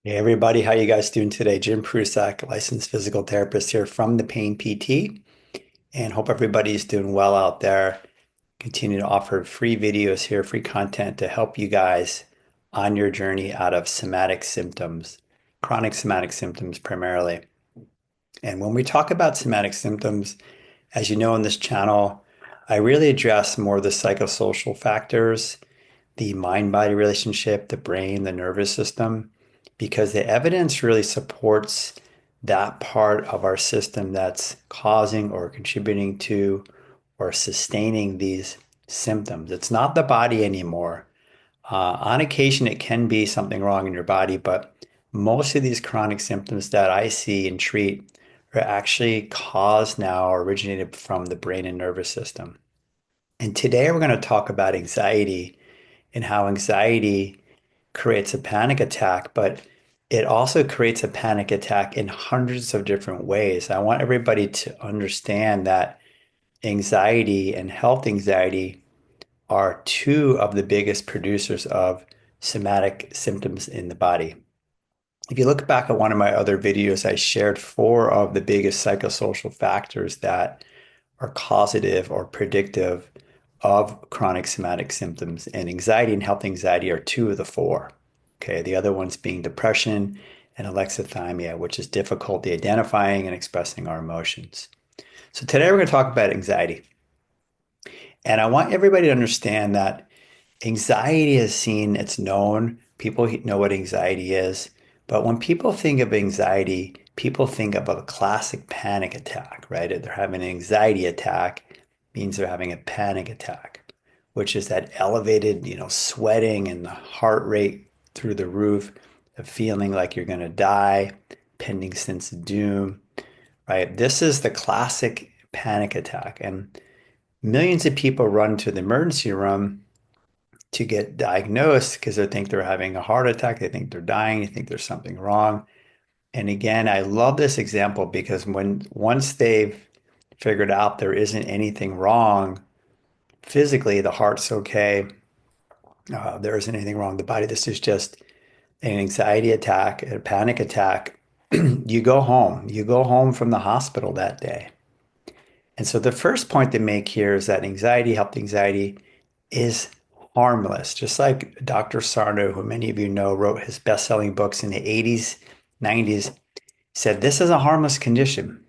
Hey everybody, how you guys doing today? Jim Prusak, licensed physical therapist here from the Pain PT, and hope everybody's doing well out there. Continue to offer free videos here, free content to help you guys on your journey out of somatic symptoms, chronic somatic symptoms primarily. And when we talk about somatic symptoms, as you know in this channel, I really address more of the psychosocial factors, the mind-body relationship, the brain, the nervous system, because the evidence really supports that part of our system that's causing or contributing to or sustaining these symptoms. It's not the body anymore. On occasion, it can be something wrong in your body, but most of these chronic symptoms that I see and treat are actually caused now or originated from the brain and nervous system. And today we're going to talk about anxiety and how anxiety creates a panic attack, but it also creates a panic attack in hundreds of different ways. I want everybody to understand that anxiety and health anxiety are two of the biggest producers of somatic symptoms in the body. If you look back at one of my other videos, I shared four of the biggest psychosocial factors that are causative or predictive of chronic somatic symptoms. And anxiety and health anxiety are two of the four. Okay, the other ones being depression and alexithymia, which is difficulty identifying and expressing our emotions. So today we're going to talk about anxiety. And I want everybody to understand that anxiety is seen, it's known, people know what anxiety is. But when people think of anxiety, people think of a classic panic attack, right? If they're having an anxiety attack, means they're having a panic attack, which is that elevated, sweating and the heart rate through the roof, the feeling like you're going to die, pending sense of doom, right? This is the classic panic attack. And millions of people run to the emergency room to get diagnosed because they think they're having a heart attack, they think they're dying, they think there's something wrong. And again, I love this example because once they've figured out there isn't anything wrong physically, the heart's okay, there isn't anything wrong with the body. This is just an anxiety attack, a panic attack. You go home. You go home from the hospital that day. And so the first point to make here is that anxiety, health anxiety, is harmless. Just like Dr. Sarno, who many of you know, wrote his best-selling books in the 80s, 90s, said this is a harmless condition.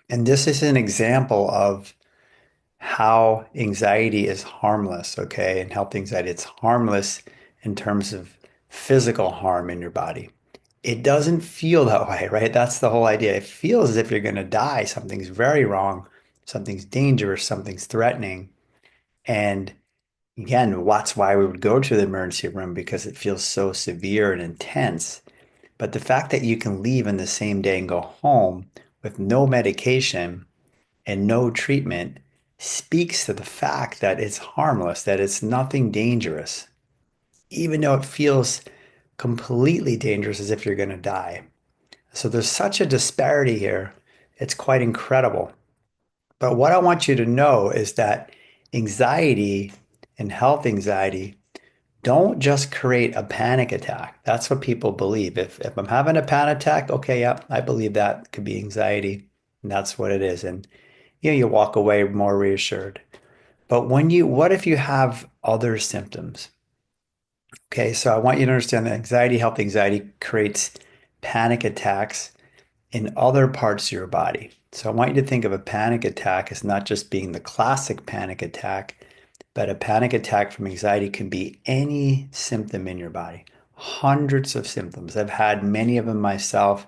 And this is an example of how anxiety is harmless, okay? And health anxiety, it's harmless in terms of physical harm in your body. It doesn't feel that way, right? That's the whole idea. It feels as if you're going to die. Something's very wrong, something's dangerous, something's threatening. And again, that's why we would go to the emergency room because it feels so severe and intense. But the fact that you can leave in the same day and go home with no medication and no treatment speaks to the fact that it's harmless, that it's nothing dangerous, even though it feels completely dangerous as if you're going to die. So there's such a disparity here. It's quite incredible. But what I want you to know is that anxiety and health anxiety don't just create a panic attack. That's what people believe. If I'm having a panic attack, okay, yeah, I believe that could be anxiety. And that's what it is. And you walk away more reassured. But what if you have other symptoms? Okay, so I want you to understand that anxiety, health anxiety creates panic attacks in other parts of your body. So I want you to think of a panic attack as not just being the classic panic attack, but a panic attack from anxiety can be any symptom in your body. Hundreds of symptoms. I've had many of them myself,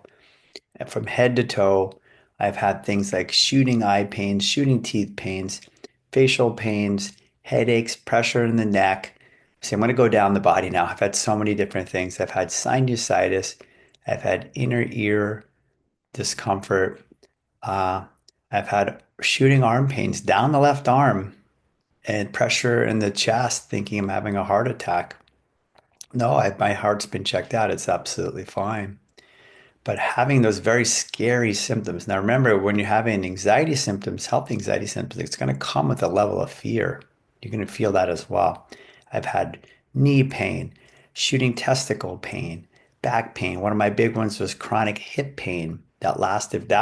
from head to toe. I've had things like shooting eye pains, shooting teeth pains, facial pains, headaches, pressure in the neck. See, I'm going to go down the body now. I've had so many different things. I've had sinusitis. I've had inner ear discomfort. Uh, I've had shooting arm pains down the left arm and pressure in the chest, thinking I'm having a heart attack. No, my heart's been checked out. It's absolutely fine. But having those very scary symptoms. Now, remember, when you're having anxiety symptoms, health anxiety symptoms, it's going to come with a level of fear. You're going to feel that as well. I've had knee pain, shooting testicle pain, back pain. One of my big ones was chronic hip pain that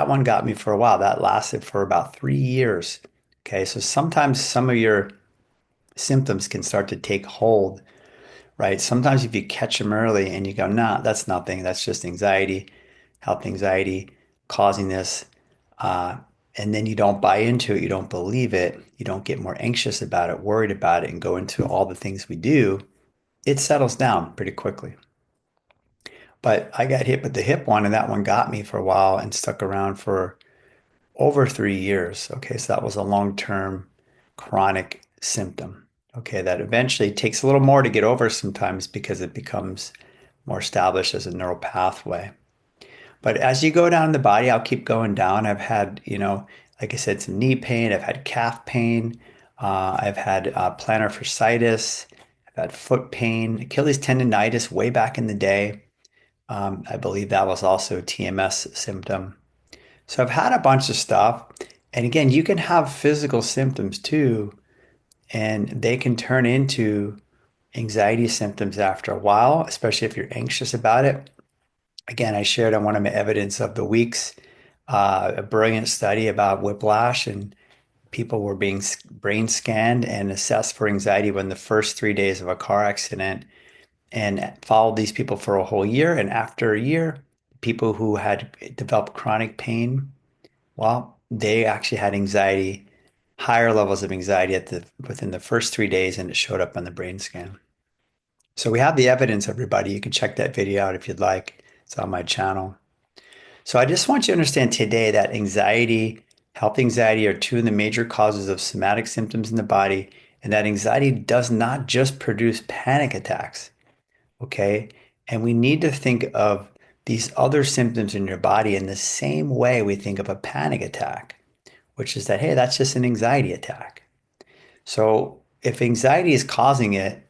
one got me for a while. That lasted for about 3 years. Okay, so sometimes some of your symptoms can start to take hold, right? Sometimes if you catch them early and you go, nah, that's nothing, that's just anxiety, health anxiety causing this. Uh, and then you don't buy into it, you don't believe it, you don't get more anxious about it, worried about it, and go into all the things we do, it settles down pretty quickly. But I got hit with the hip one, and that one got me for a while and stuck around for over 3 years. Okay, so that was a long-term chronic symptom. Okay, that eventually takes a little more to get over sometimes because it becomes more established as a neural pathway. But as you go down the body, I'll keep going down. I've had, like I said, some knee pain. I've had calf pain. I've had plantar fasciitis. I've had foot pain, Achilles tendonitis way back in the day. I believe that was also a TMS symptom. So I've had a bunch of stuff. And again, you can have physical symptoms too, and they can turn into anxiety symptoms after a while, especially if you're anxious about it. Again, I shared on one of my evidence of the weeks a brilliant study about whiplash, and people were being brain scanned and assessed for anxiety within the first 3 days of a car accident, and followed these people for a whole year. And after a year, people who had developed chronic pain, well, they actually had anxiety, higher levels of anxiety within the first 3 days, and it showed up on the brain scan. So we have the evidence, everybody. You can check that video out if you'd like. It's on my channel. So I just want you to understand today that anxiety, health anxiety are two of the major causes of somatic symptoms in the body, and that anxiety does not just produce panic attacks, okay? And we need to think of these other symptoms in your body in the same way we think of a panic attack, which is that, hey, that's just an anxiety attack. So if anxiety is causing it,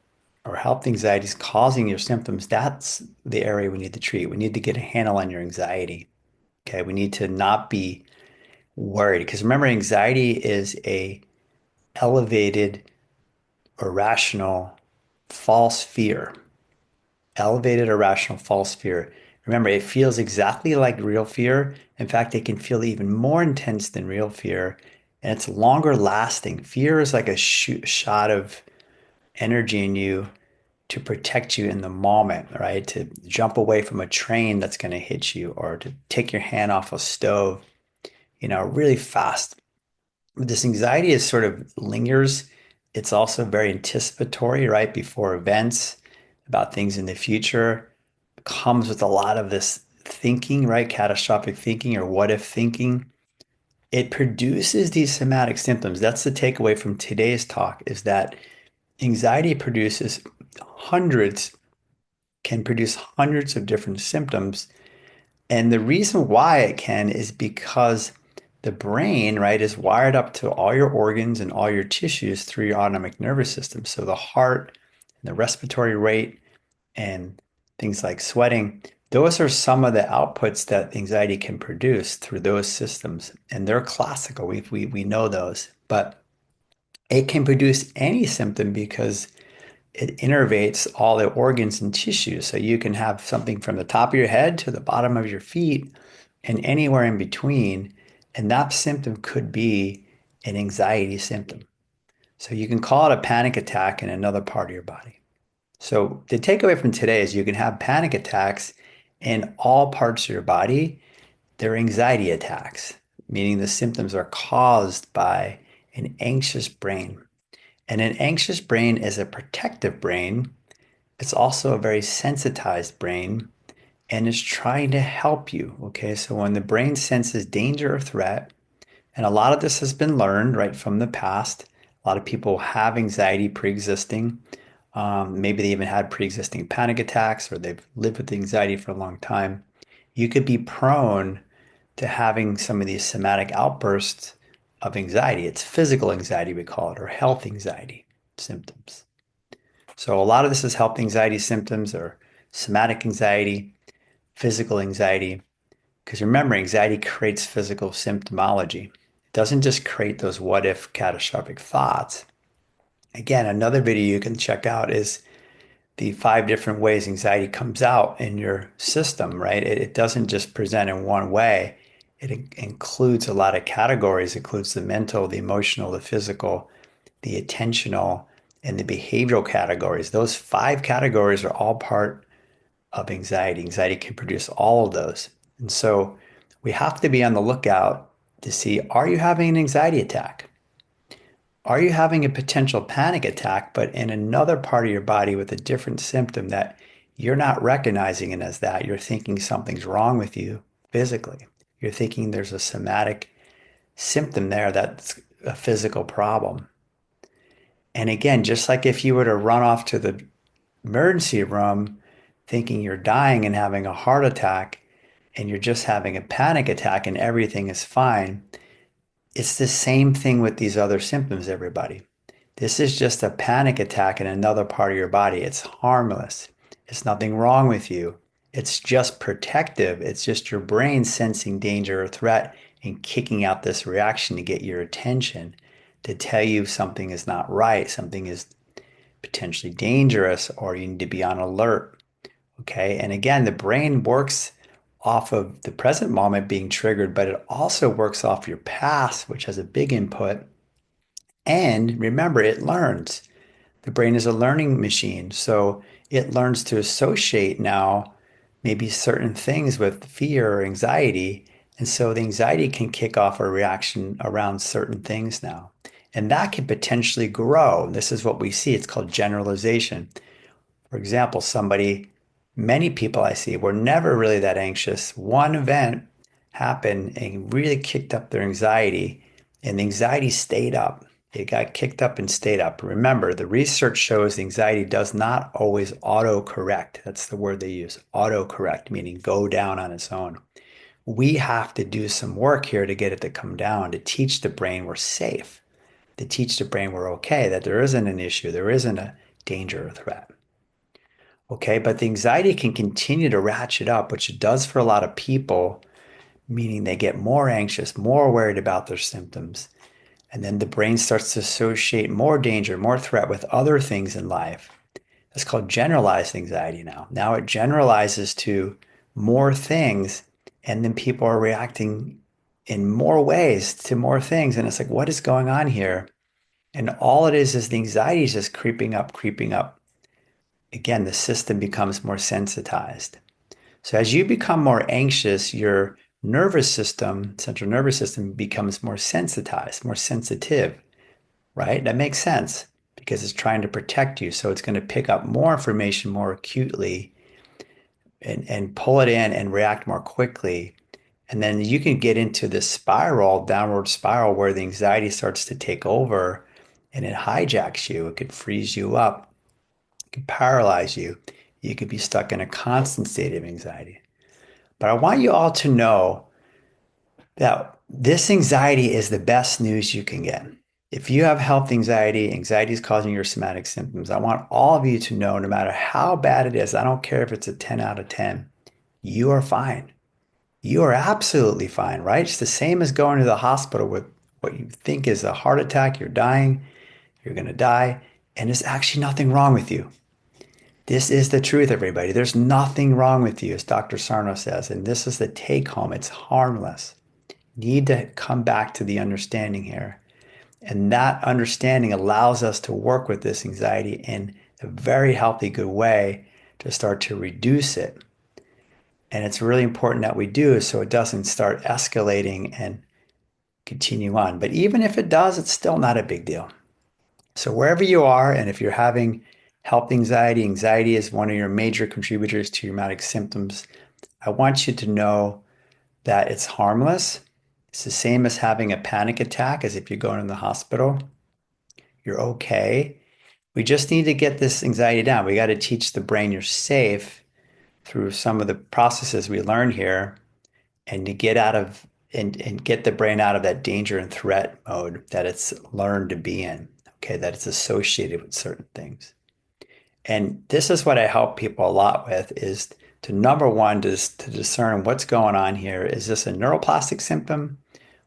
or health anxiety is causing your symptoms, that's the area we need to treat. We need to get a handle on your anxiety. Okay, we need to not be worried because remember, anxiety is a elevated, irrational, false fear. Elevated, irrational, false fear. Remember, it feels exactly like real fear. In fact, it can feel even more intense than real fear, and it's longer lasting. Fear is like a shot of energy in you to protect you in the moment, right? To jump away from a train that's going to hit you, or to take your hand off a stove, really fast. This anxiety is sort of lingers. It's also very anticipatory, right? Before events, about things in the future. It comes with a lot of this thinking, right? Catastrophic thinking or what if thinking. It produces these somatic symptoms. That's the takeaway from today's talk is that anxiety produces hundreds, can produce hundreds of different symptoms. And the reason why it can is because the brain, right, is wired up to all your organs and all your tissues through your autonomic nervous system. So the heart, and the respiratory rate, and things like sweating, those are some of the outputs that anxiety can produce through those systems. And they're classical. We know those. But it can produce any symptom because it innervates all the organs and tissues. So you can have something from the top of your head to the bottom of your feet and anywhere in between. And that symptom could be an anxiety symptom. So you can call it a panic attack in another part of your body. So the takeaway from today is you can have panic attacks in all parts of your body. They're anxiety attacks, meaning the symptoms are caused by an anxious brain. And an anxious brain is a protective brain. It's also a very sensitized brain and is trying to help you. Okay, so when the brain senses danger or threat, and a lot of this has been learned right from the past, a lot of people have anxiety pre-existing. Maybe they even had pre-existing panic attacks or they've lived with anxiety for a long time. You could be prone to having some of these somatic outbursts of anxiety. It's physical anxiety, we call it, or health anxiety symptoms. So a lot of this is health anxiety symptoms or somatic anxiety, physical anxiety. Because remember, anxiety creates physical symptomology. It doesn't just create those what if catastrophic thoughts. Again, another video you can check out is the 5 different ways anxiety comes out in your system, right? It doesn't just present in one way. It includes a lot of categories. It includes the mental, the emotional, the physical, the attentional, and the behavioral categories. Those 5 categories are all part of anxiety. Anxiety can produce all of those. And so we have to be on the lookout to see, are you having an anxiety attack? Are you having a potential panic attack, but in another part of your body with a different symptom that you're not recognizing it as that? You're thinking something's wrong with you physically. You're thinking there's a somatic symptom there that's a physical problem. And again, just like if you were to run off to the emergency room thinking you're dying and having a heart attack, and you're just having a panic attack and everything is fine, it's the same thing with these other symptoms, everybody. This is just a panic attack in another part of your body. It's harmless. It's nothing wrong with you. It's just protective. It's just your brain sensing danger or threat and kicking out this reaction to get your attention, to tell you something is not right, something is potentially dangerous, or you need to be on alert. Okay. And again, the brain works off of the present moment being triggered, but it also works off your past, which has a big input. And remember, it learns. The brain is a learning machine. So it learns to associate now maybe certain things with fear or anxiety. And so the anxiety can kick off a reaction around certain things now. And that can potentially grow. This is what we see. It's called generalization. For example, many people I see were never really that anxious. One event happened and really kicked up their anxiety, and the anxiety stayed up. It got kicked up and stayed up. Remember, the research shows anxiety does not always autocorrect. That's the word they use, autocorrect, meaning go down on its own. We have to do some work here to get it to come down, to teach the brain we're safe, to teach the brain we're okay, that there isn't an issue, there isn't a danger or threat. Okay, but the anxiety can continue to ratchet up, which it does for a lot of people, meaning they get more anxious, more worried about their symptoms. And then the brain starts to associate more danger, more threat with other things in life. That's called generalized anxiety now. Now it generalizes to more things, and then people are reacting in more ways to more things. And it's like, what is going on here? And all it is the anxiety is just creeping up, creeping up. Again, the system becomes more sensitized. So as you become more anxious, your nervous system, central nervous system, becomes more sensitized, more sensitive, right? That makes sense because it's trying to protect you. So it's going to pick up more information more acutely and pull it in and react more quickly. And then you can get into this spiral, downward spiral, where the anxiety starts to take over and it hijacks you. It could freeze you up, it could paralyze you. You could be stuck in a constant state of anxiety. But I want you all to know that this anxiety is the best news you can get. If you have health anxiety, anxiety is causing your somatic symptoms. I want all of you to know, no matter how bad it is, I don't care if it's a 10 out of 10, you are fine. You are absolutely fine, right? It's the same as going to the hospital with what you think is a heart attack. You're dying, you're going to die, and there's actually nothing wrong with you. This is the truth, everybody. There's nothing wrong with you, as Dr. Sarno says, and this is the take home. It's harmless. Need to come back to the understanding here. And that understanding allows us to work with this anxiety in a very healthy, good way to start to reduce it. And it's really important that we do so it doesn't start escalating and continue on. But even if it does, it's still not a big deal. So wherever you are, and if you're having health anxiety, anxiety is one of your major contributors to rheumatic symptoms, I want you to know that it's harmless. It's the same as having a panic attack, as if you're going to the hospital. You're okay. We just need to get this anxiety down. We got to teach the brain you're safe through some of the processes we learn here and to get out of and get the brain out of that danger and threat mode that it's learned to be in, okay, that it's associated with certain things. And this is what I help people a lot with is to number one, to discern what's going on here. Is this a neuroplastic symptom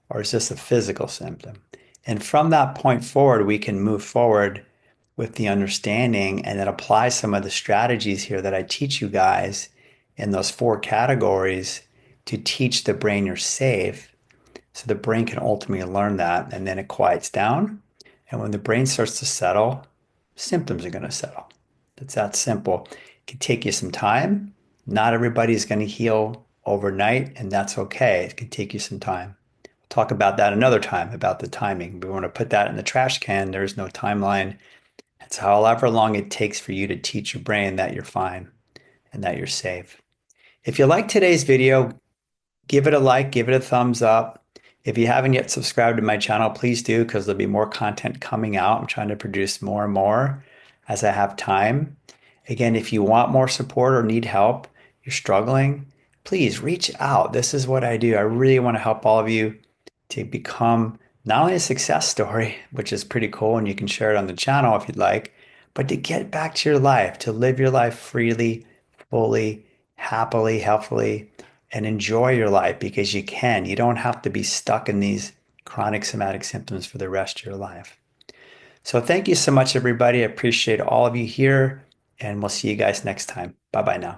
or is this a physical symptom? And from that point forward, we can move forward with the understanding and then apply some of the strategies here that I teach you guys in those four categories to teach the brain you're safe. So the brain can ultimately learn that and then it quiets down. And when the brain starts to settle, symptoms are going to settle. It's that simple. It can take you some time. Not everybody's going to heal overnight, and that's okay. It can take you some time. We'll talk about that another time, about the timing. We want to put that in the trash can. There's no timeline. It's however long it takes for you to teach your brain that you're fine and that you're safe. If you like today's video, give it a like, give it a thumbs up. If you haven't yet subscribed to my channel, please do because there'll be more content coming out. I'm trying to produce more and more as I have time. Again, if you want more support or need help, you're struggling, please reach out. This is what I do. I really want to help all of you to become not only a success story, which is pretty cool, and you can share it on the channel if you'd like, but to get back to your life, to live your life freely, fully, happily, healthily, and enjoy your life because you can. You don't have to be stuck in these chronic somatic symptoms for the rest of your life. So thank you so much, everybody. I appreciate all of you here, and we'll see you guys next time. Bye bye now.